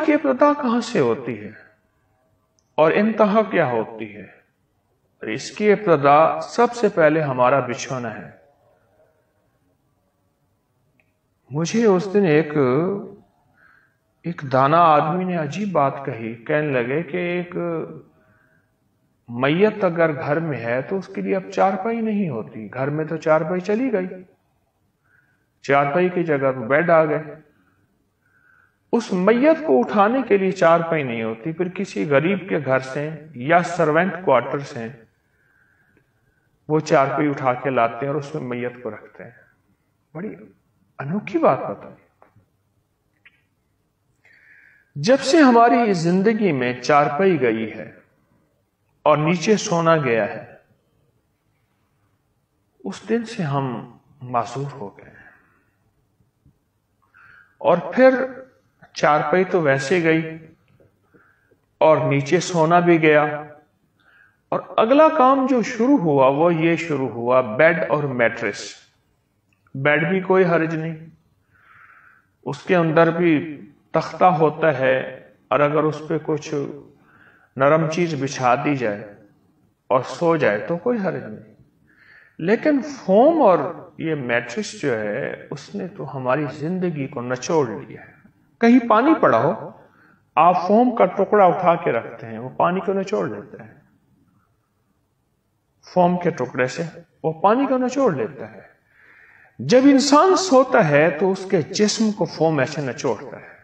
کی ابتدا کہاں سے ہوتی ہے اور انتہا کیا ہوتی ہے؟ اس کی ابتدا سب سے پہلے ہمارا بچھونا ہے. مجھے اس دن ایک دانا آدمی نے عجیب بات کہی. کہنے لگے کہ ایک میت اگر گھر میں ہے تو اس کے لیے اب چارپائی نہیں ہوتی. گھر میں تو چارپائی چلی گئی، چارپائی کی جگہ پر بیڈ آ گئے. اس میت کو اٹھانے کے لیے چارپائی نہیں ہوتی. پھر کسی غریب کے گھر سے یا سروینٹ کوارٹر سے وہ چارپائی اٹھا کے لاتے ہیں اور اس میں میت کو رکھتے ہیں. بڑی انوکھی بات بتائی. جب سے ہماری زندگی میں چارپائی گئی ہے اور نیچے سونا گیا ہے، اس دن سے ہم معذور ہو گئے ہیں. اور پھر چارپائی تو ویسے گئی اور نیچے سونا بھی گیا، اور اگلا کام جو شروع ہوا وہ یہ شروع ہوا، بیڈ اور میٹریس. بیڈ بھی کوئی حرج نہیں، اس کے اندر بھی تختہ ہوتا ہے، اور اگر اس پہ کچھ نرم چیز بچھا دی جائے اور سو جائے تو کوئی حرج نہیں. لیکن فوم اور یہ میٹرس جو ہے اس نے تو ہماری زندگی کو نچوڑ لیا ہے. کہیں پانی پڑا ہو، آپ فوم کا ٹکڑا اٹھا کے رکھتے ہیں، وہ پانی کو نچوڑ لیتا ہے. فوم کے ٹکڑے سے وہ پانی کو نچوڑ لیتا ہے. جب انسان سوتا ہے تو اس کے جسم کو فوم ایسے نچوڑتا ہے.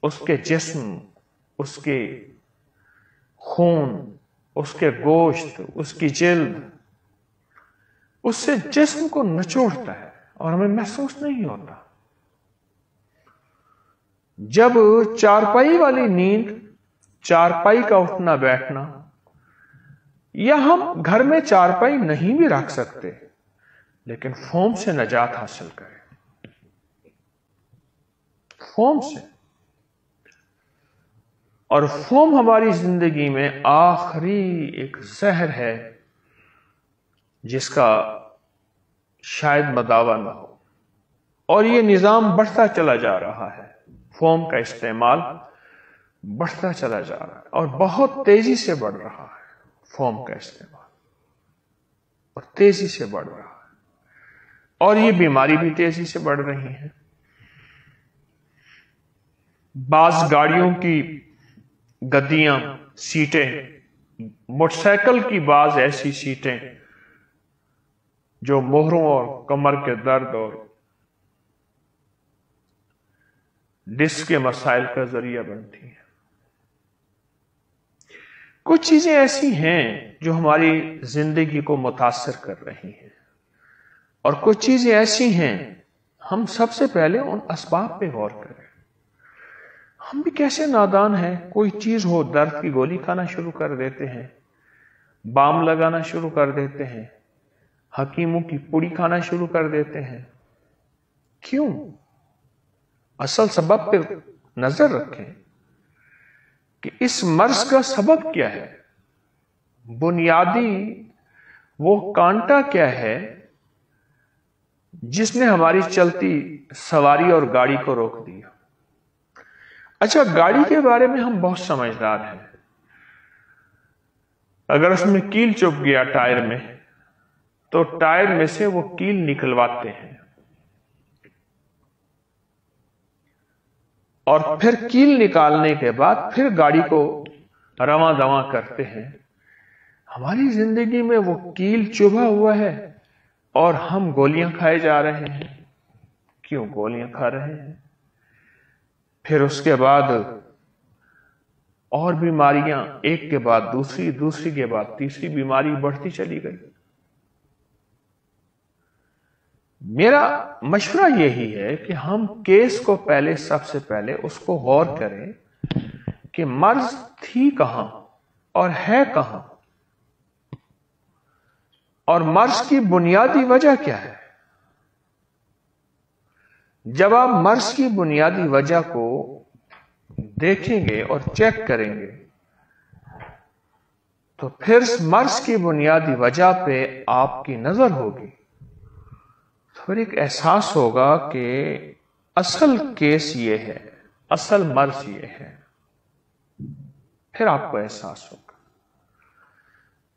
اس کے جسم، اس کے خون، اس کے گوشت، اس کی جلد، اس سے جسم کو نچوڑتا ہے اور ہمیں محسوس نہیں ہوتا. جب چارپائی والی نیند، چارپائی کا اٹھنا بیٹھنا، یا ہم گھر میں چارپائی نہیں بھی رکھ سکتے لیکن فوم سے نجات حاصل کریں. فوم سے. اور فوم ہماری زندگی میں آخری ایک زہر ہے جس کا شاید مداوا نہ ہو، اور یہ نظام بڑھتا چلا جا رہا ہے. فوم کا استعمال بڑھتا چلا جا رہا ہے اور بہت تیزی سے بڑھ رہا ہے. فوم کا استعمال اور تیزی سے بڑھ رہا ہے، اور یہ بیماری بھی تیزی سے بڑھ رہی ہے. بعض گاڑیوں کی گدیاں، سیٹیں، موٹر سائیکل کی بعض ایسی سیٹیں جو مہروں اور کمر کے درد اور ڈسک کے مسائل کا ذریعہ بنتی ہیں. کچھ چیزیں ایسی ہیں جو ہماری زندگی کو متاثر کر رہی ہیں، اور کچھ چیزیں ایسی ہیں ہم سب سے پہلے ان اسباب پہ غور کریں. ہم بھی کیسے نادان ہیں. کوئی چیز ہو، درد کی گولی کھانا شروع کر دیتے ہیں، بام لگانا شروع کر دیتے ہیں، حکیموں کی پوڑی کھانا شروع کر دیتے ہیں. کیوں؟ اصل سبب پہ نظر رکھیں کہ اس مرض کا سبب کیا ہے. بنیادی وہ کانٹا کیا ہے جس نے ہماری چلتی سواری اور گاڑی کو روک دیا. اچھا، گاڑی کے بارے میں ہم بہت سمجھدار ہیں. اگر اس میں کیل چپ گیا ٹائر میں تو ٹائر میں سے وہ کیل نکلواتے ہیں اور پھر کیل نکالنے کے بعد پھر گاڑی کو رواں دواں کرتے ہیں. ہماری زندگی میں وہ کیل چبھا ہوا ہے اور ہم گولیاں کھائے جا رہے ہیں. کیوں گولیاں کھا رہے ہیں؟ پھر اس کے بعد اور بیماریاں، ایک کے بعد دوسری، دوسری کے بعد تیسری بیماری بڑھتی چلی گئی. میرا مشورہ یہی ہے کہ ہم کیس کو پہلے، سب سے پہلے اس کو غور کریں کہ مرض تھی کہاں اور ہے کہاں، اور مرض کی بنیادی وجہ کیا ہے. جب آپ مرض کی بنیادی وجہ کو دیکھیں گے اور چیک کریں گے تو پھر مرض کی بنیادی وجہ پہ آپ کی نظر ہوگی. پھر ایک احساس ہوگا کہ اصل کیس یہ ہے، اصل مرض یہ ہے، پھر آپ کو احساس ہوگا۔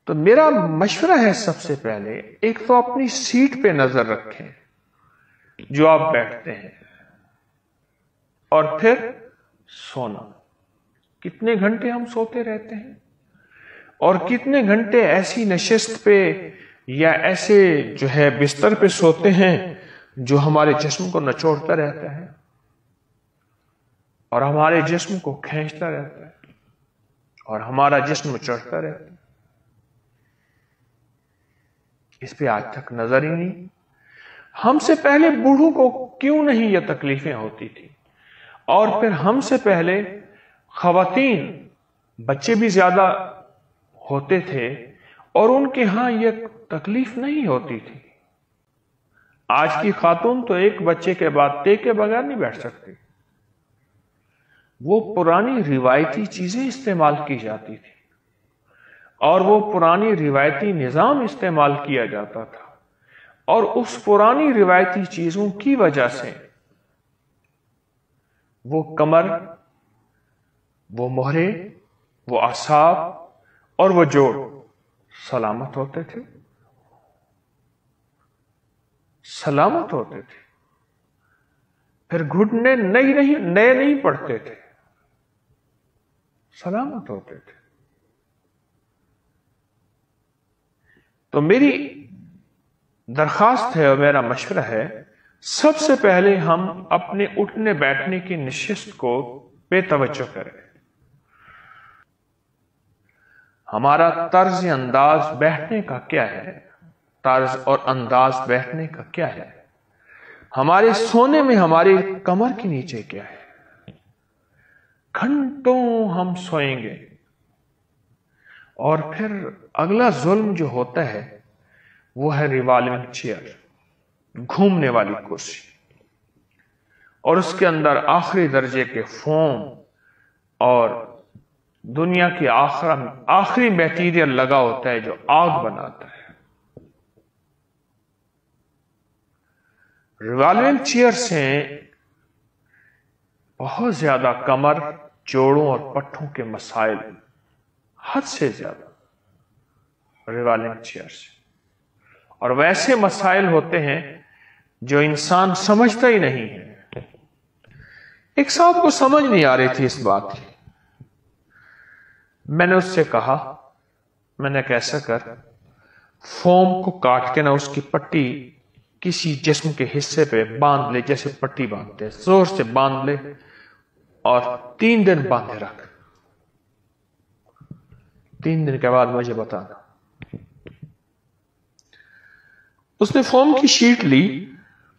تو میرا مشورہ ہے سب سے پہلے ایک تو اپنی سیٹ پہ نظر رکھیں جو آپ بیٹھتے ہیں، اور پھر سونا۔ کتنے گھنٹے ہم سوتے رہتے ہیں، اور کتنے گھنٹے ایسی نشست پہ یا ایسے جو ہے بستر پہ سوتے ہیں جو ہمارے جسم کو نچوڑتا رہتا ہے اور ہمارے جسم کو کھینچتا رہتا ہے اور ہمارا جسم چڑھتا رہتا ہے۔ اس پہ آج تک نظر ہی نہیں۔ ہم سے پہلے بوڑھوں کو کیوں نہیں یہ تکلیفیں ہوتی تھی، اور پھر ہم سے پہلے خواتین، بچے بھی زیادہ ہوتے تھے اور ان کے ہاں یہ تکلیف نہیں ہوتی تھی۔ آج کی خاتون تو ایک بچے کے بعد ٹے کے بغیر نہیں بیٹھ سکتی۔ وہ پرانی روایتی چیزیں استعمال کی جاتی تھی اور وہ پرانی روایتی نظام استعمال کیا جاتا تھا، اور اس پرانی روایتی چیزوں کی وجہ سے وہ کمر، وہ مہرے، وہ اعصاب اور وہ جوڑ سلامت ہوتے تھے، سلامت ہوتے تھے۔ پھر گھٹنے نئے نہیں پڑتے تھے، سلامت ہوتے تھے۔ تو میری درخواست ہے اور میرا مشورہ ہے، سب سے پہلے ہم اپنے اٹھنے بیٹھنے کی نشست کو بے توجہ کریں۔ ہمارا طرز انداز بیٹھنے کا کیا ہے، طرز اور انداز بیٹھنے کا کیا ہے، ہمارے سونے میں ہماری کمر کے نیچے کیا ہے۔ گھنٹوں ہم سوئیں گے، اور پھر اگلا ظلم جو ہوتا ہے وہ ہے ریوالونگ چیئر، گھومنے والی کرسی، اور اس کے اندر آخری درجے کے فوم اور دنیا کی آخری میٹیریل لگا ہوتا ہے جو آگ بناتا ہے۔ ریوالونگ چیئر سے بہت زیادہ کمر، جوڑوں اور پٹھوں کے مسائل، حد سے زیادہ ریوالونگ چیئر سے، اور ویسے مسائل ہوتے ہیں جو انسان سمجھتا ہی نہیں ہے۔ ایک صاحب کو سمجھ نہیں آ رہی تھی اس بات کی، میں نے اس سے کہا، میں نے کیسا کر فوم کو کاٹ کے نہ اس کی پٹی کسی جسم کے حصے پہ باندھ لے، جیسے پٹی باندھتے ہیں، زور سے باندھ لے اور 3 دن باندھے رکھ، 3 دن کے بعد مجھے بتانا۔ اس نے فوم کی شیٹ لی،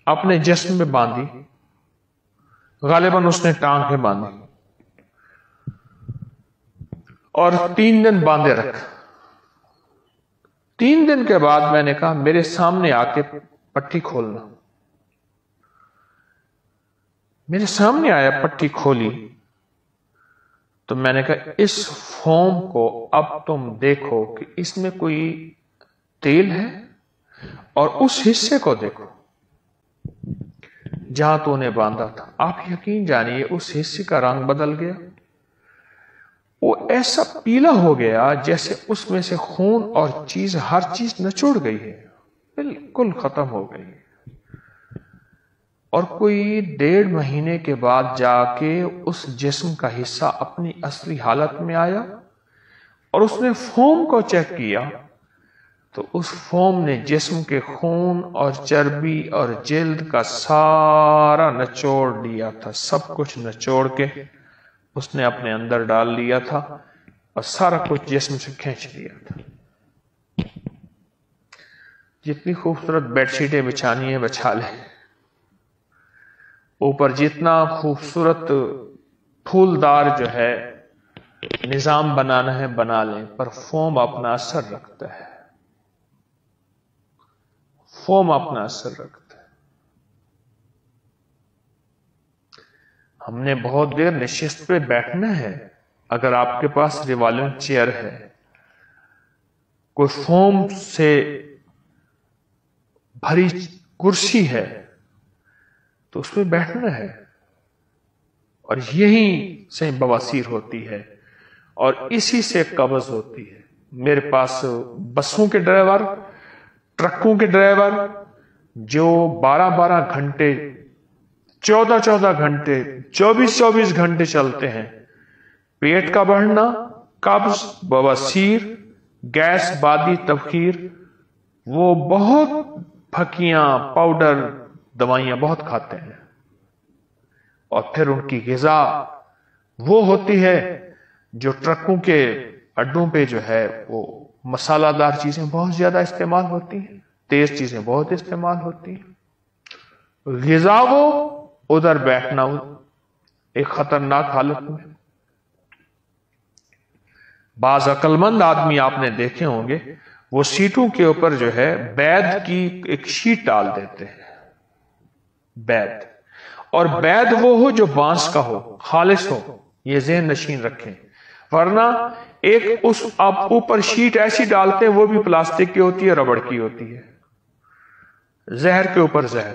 اپنے جسم میں باندھی، غالباً اس نے ٹانگ میں باندھی، اور 3 دن باندھے رکھ۔ 3 دن کے بعد میں نے کہا میرے سامنے آ کے پٹی کھولنا۔ میرے سامنے آیا، پٹی کھولی، تو میں نے کہا اس فوم کو اب تم دیکھو کہ اس میں کوئی تیل ہے، اور اس حصے کو دیکھو جہاں تو نے باندھا تھا۔ آپ یقین جانیے اس حصے کا رنگ بدل گیا، وہ ایسا پیلا ہو گیا جیسے اس میں سے خون اور ہر چیز نچوڑ گئی ہے، بالکل ختم ہو گئی۔ اور کوئی 1.5 مہینے کے بعد جا کے اس جسم کا حصہ اپنی اصلی حالت میں آیا، اور اس نے فوم کو چیک کیا تو اس فوم نے جسم کے خون اور چربی اور جلد کا سارا نچوڑ لیا تھا، سب کچھ نچوڑ کے اس نے اپنے اندر ڈال لیا تھا اور سارا کچھ جسم سے کھینچ لیا تھا۔ جتنی خوبصورت بیڈ شیٹیں بچھانی ہیں بچھا لیں، اوپر جتنا خوبصورت پھولدار جو ہے نظام بنانا ہے بنا لیں، پر فوم اپنا اثر رکھتا ہے، فوم اپنا اثر رکھتا ہے۔ ہم نے بہت دیر نشست پہ بیٹھنا ہے۔ اگر آپ کے پاس ریوالونگ چیئر ہے، کوئی فوم سے بھری کرسی ہے، تو اس پہ بیٹھنا ہے، اور یہی سے بواسیر ہوتی ہے اور اسی سے قبض ہوتی ہے۔ میرے پاس بسوں کے ڈرائیور، ٹرکوں کے ڈرائیور جو 12 گھنٹے، 14 گھنٹے، 24 گھنٹے چلتے ہیں، پیٹ کا بڑھنا، قبض، بواسیر، گیس، بادی تبخیر، وہ بہت پھکیاں، پاؤڈر، دوائیاں بہت کھاتے ہیں، اور پھر ان کی غذا وہ ہوتی ہے جو ٹرکوں کے اڈوں پہ جو ہے وہ مسالہ دار چیزیں بہت زیادہ استعمال ہوتی ہیں، تیز چیزیں بہت استعمال ہوتی ہیں، غذا وہ ادھر بیٹھنا ایک خطرناک حالت میں۔ بعض عقل مند آدمی آپ نے دیکھے ہوں گے، وہ سیٹوں کے اوپر جو ہے بید کی ایک شیٹ ڈال دیتے ہیں، بید، اور بید وہ ہو جو بانس کا ہو، خالص ہو، یہ ذہن نشین رکھیں، ورنہ ایک اس آپ اوپر شیٹ ایسی ڈالتے ہیں وہ بھی پلاسٹک کی ہوتی ہے، ربڑ کی ہوتی ہے، زہر کے اوپر زہر۔